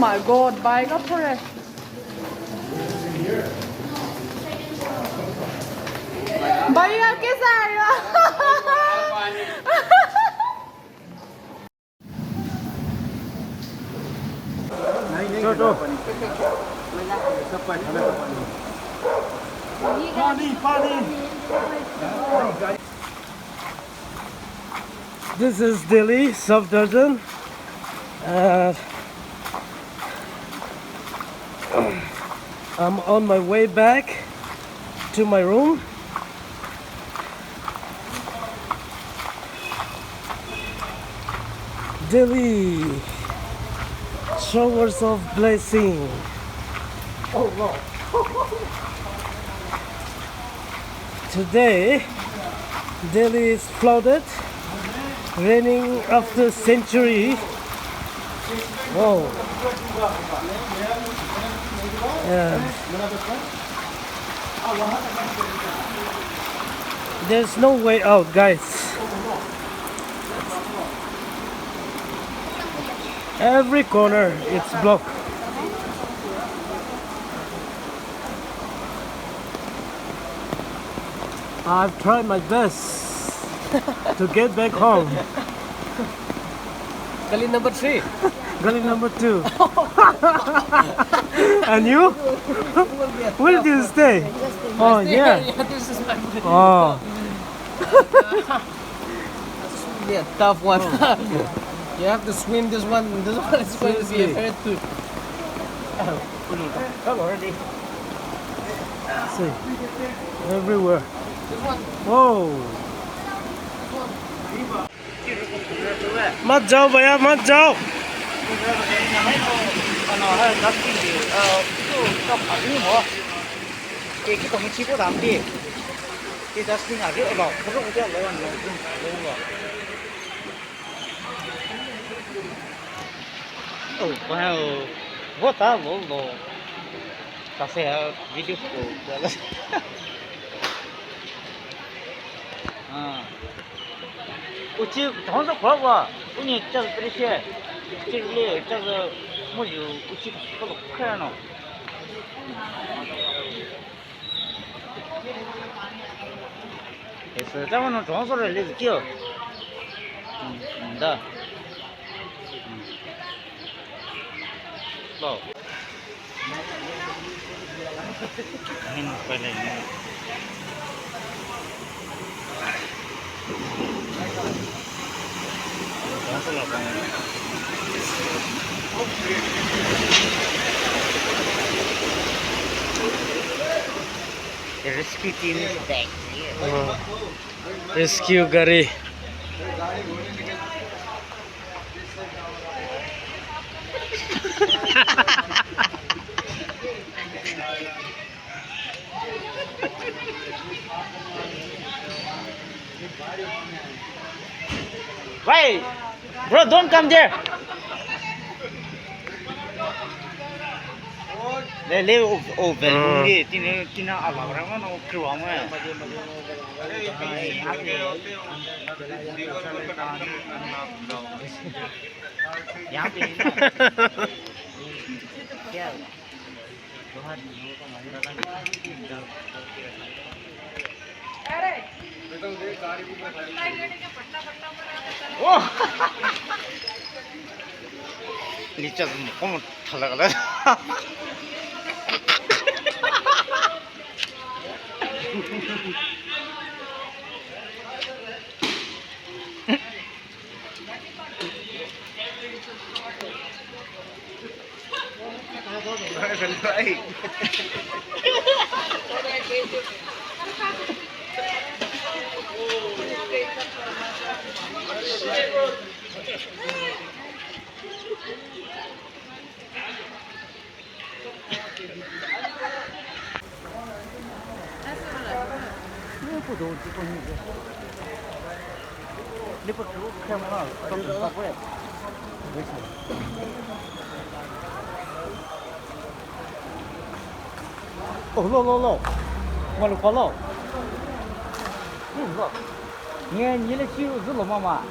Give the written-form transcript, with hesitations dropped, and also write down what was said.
my god, bike up for it. भैया कैसा आएगा? This is Delhi subdivision. I'm on my way back to my room. Delhi, showers of blessing. Oh no. Today, Delhi is flooded, raining after century. Whoa. Yeah. There's no way out, guys. Every corner it's blocked. I've tried my best to get back home. Gully number 3. Gully number 2. And you? Where do you stay? Oh yeah. This is my Oh. This will be a tough one. You have to swim this one. This one is going to be a very good. Come already. See, everywhere. Whoa. मत जाओ भैया मत जाओ. What a low. Kasi video ko. 우치 당서 봐봐. 우니 저 그렇게 저기 저거 뭐지 우치 그거 커야노. 그래서 저거는 정서를 내서 끼어. 다. 뭐. 빨리. The rescue team is back. Rescue gari. Wait, bro, don't come there. They live over. Tina alabra no kruama. नीचे कौन ठल्ला गला Oh, lo. What do you Nghe như là chiêu rất là mama.